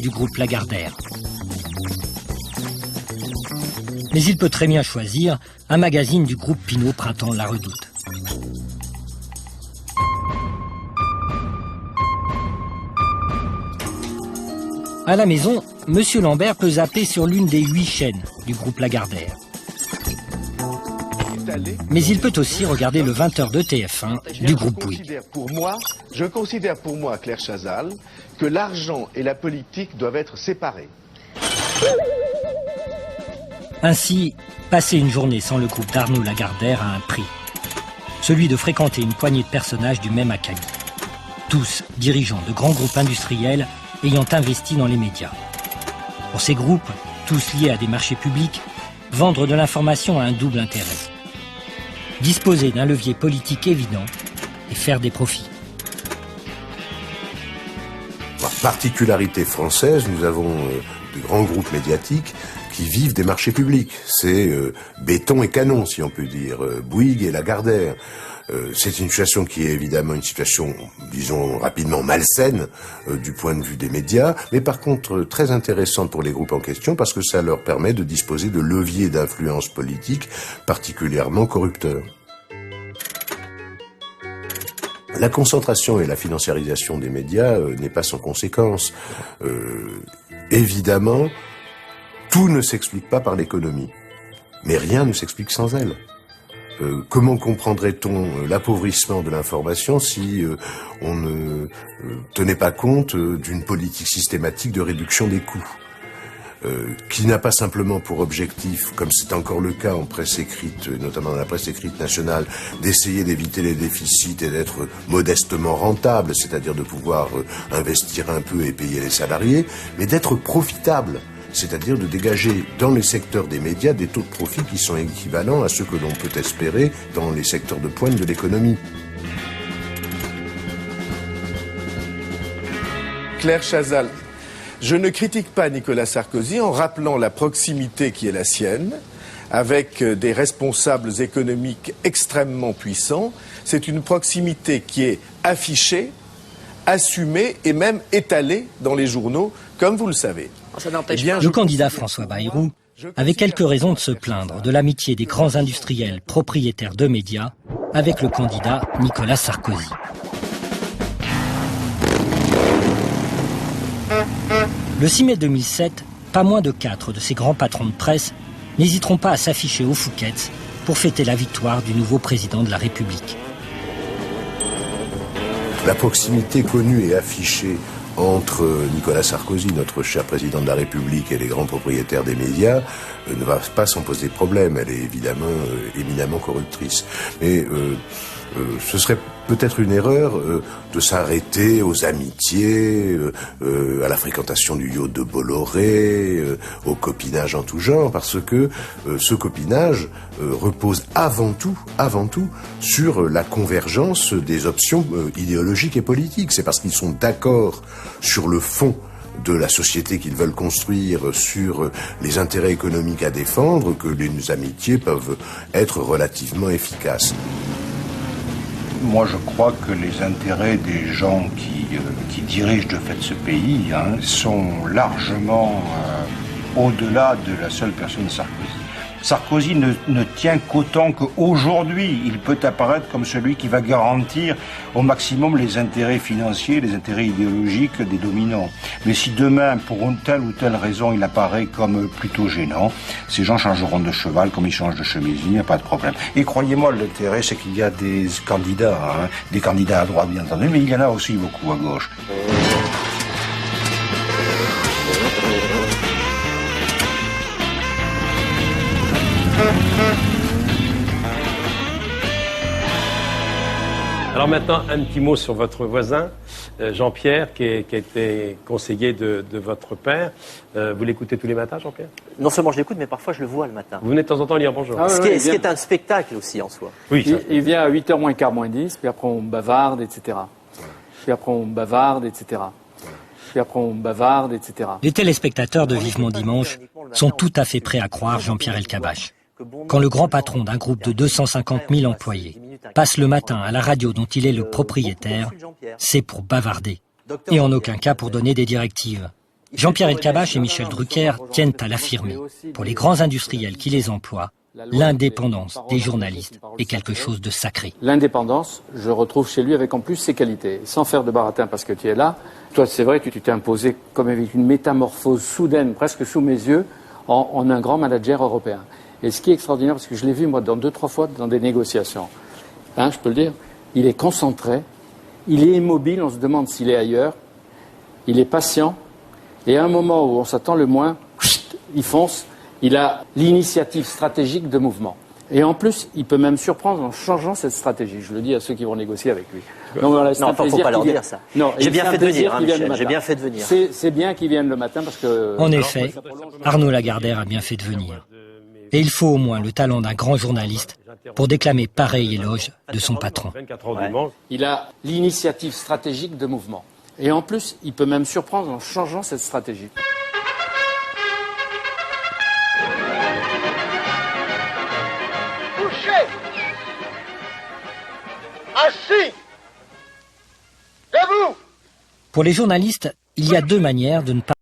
du groupe Lagardère. Mais il peut très bien choisir un magazine du groupe Pinault Printemps La Redoute. À la maison, Monsieur Lambert peut zapper sur l'une des 8 chaînes du groupe Lagardère. Mais il peut aussi regarder le 20h de TF1 du groupe Bouygues. Je considère pour moi, Claire Chazal, que l'argent et la politique doivent être séparés. Ainsi, passer une journée sans le groupe d'Arnaud Lagardère a un prix. Celui de fréquenter une poignée de personnages du même acabit. Tous dirigeants de grands groupes industriels ayant investi dans les médias. Pour ces groupes, tous liés à des marchés publics, vendre de l'information a un double intérêt. Disposer d'un levier politique évident et faire des profits. Par particularité française, nous avons de grands groupes médiatiques qui vivent des marchés publics. C'est béton et canon, si on peut dire, Bouygues et Lagardère. C'est une situation qui est évidemment une situation, disons, rapidement malsaine du point de vue des médias, mais par contre très intéressante pour les groupes en question parce que ça leur permet de disposer de leviers d'influence politique particulièrement corrupteurs. La concentration et la financiarisation des médias n'est pas sans conséquence. Évidemment, tout ne s'explique pas par l'économie, mais rien ne s'explique sans elle. Comment comprendrait-on l'appauvrissement de l'information si on ne tenait pas compte d'une politique systématique de réduction des coûts qui n'a pas simplement pour objectif, comme c'est encore le cas en presse écrite, notamment dans la presse écrite nationale, d'essayer d'éviter les déficits et d'être modestement rentable, c'est-à-dire de pouvoir investir un peu et payer les salariés, mais d'être profitable. C'est-à-dire de dégager dans les secteurs des médias des taux de profit qui sont équivalents à ceux que l'on peut espérer dans les secteurs de pointe de l'économie. Claire Chazal, je ne critique pas Nicolas Sarkozy en rappelant la proximité qui est la sienne, avec des responsables économiques extrêmement puissants. C'est une proximité qui est affichée, assumée et même étalée dans les journaux, comme vous le savez. Le candidat François Bayrou avait quelques raisons de se plaindre de l'amitié des grands industriels propriétaires de médias avec le candidat Nicolas Sarkozy. Le 6 mai 2007, pas moins de 4 de ces grands patrons de presse n'hésiteront pas à s'afficher au Fouquet's pour fêter la victoire du nouveau président de la République. La proximité connue et affichée entre Nicolas Sarkozy, notre cher président de la République, et les grands propriétaires des médias ne va pas sans poser problème. Elle est évidemment éminemment corruptrice. Mais ce serait peut-être une erreur de s'arrêter aux amitiés, à la fréquentation du yacht de Bolloré, au copinage en tout genre, parce que ce copinage repose avant tout sur la convergence des options idéologiques et politiques. C'est parce qu'ils sont d'accord sur le fond de la société qu'ils veulent construire, sur les intérêts économiques à défendre, que les amitiés peuvent être relativement efficaces. Moi, je crois que les intérêts des gens qui dirigent de fait ce pays sont largement au-delà de la seule personne Sarkozy. Sarkozy ne tient qu'autant qu'aujourd'hui, il peut apparaître comme celui qui va garantir au maximum les intérêts financiers, les intérêts idéologiques des dominants. Mais si demain, pour une telle ou telle raison, il apparaît comme plutôt gênant, ces gens changeront de cheval comme ils changent de chemise, il n'y a pas de problème. Et croyez-moi, l'intérêt, c'est qu'il y a des candidats à droite, bien entendu, mais il y en a aussi beaucoup à gauche. Alors maintenant, un petit mot sur votre voisin, Jean-Pierre, qui a été conseiller de votre père. Vous l'écoutez tous les matins, Jean-Pierre? Non seulement je l'écoute, mais parfois je le vois le matin. Vous venez de temps en temps lire bonjour. Ce qui est un spectacle aussi en soi. Oui, il vient à 8h moins quart moins 10, puis après on bavarde, etc. Puis après on bavarde, etc. Puis après on bavarde, etc. Les téléspectateurs de Vivement Dimanche sont tout à fait prêts à croire Jean-Pierre Elkabbach. Quand le grand patron d'un groupe de 250 000 employés passe le matin à la radio dont il est le propriétaire, c'est pour bavarder. Et en aucun cas pour donner des directives. Jean-Pierre Elkabbach et Michel Drucker tiennent à l'affirmer. Pour les grands industriels qui les emploient, l'indépendance des journalistes est quelque chose de sacré. L'indépendance, je retrouve chez lui avec en plus ses qualités. Sans faire de baratin parce que tu es là, toi c'est vrai que tu t'es imposé comme avec une métamorphose soudaine, presque sous mes yeux, en un grand manager européen. Et ce qui est extraordinaire, parce que je l'ai vu moi dans 2-3 fois dans des négociations, je peux le dire, il est concentré, il est immobile, on se demande s'il est ailleurs, il est patient, et à un moment où on s'attend le moins, il fonce, il a l'initiative stratégique de mouvement. Et en plus, il peut même surprendre en changeant cette stratégie. Je le dis à ceux qui vont négocier avec lui. Donc, voilà, non, il ne faut pas leur dire ça. J'ai bien fait de venir, Michel, j'ai bien fait de venir. C'est bien qu'ils viennent le matin parce que... En effet, Arnaud Lagardère a bien fait de venir. Et il faut au moins le talent d'un grand journaliste pour déclamer pareil éloge de son patron. Il a l'initiative stratégique de mouvement. Et en plus, il peut même surprendre en changeant cette stratégie. Couché, assis, debout. Pour les journalistes, il y a deux manières de ne pas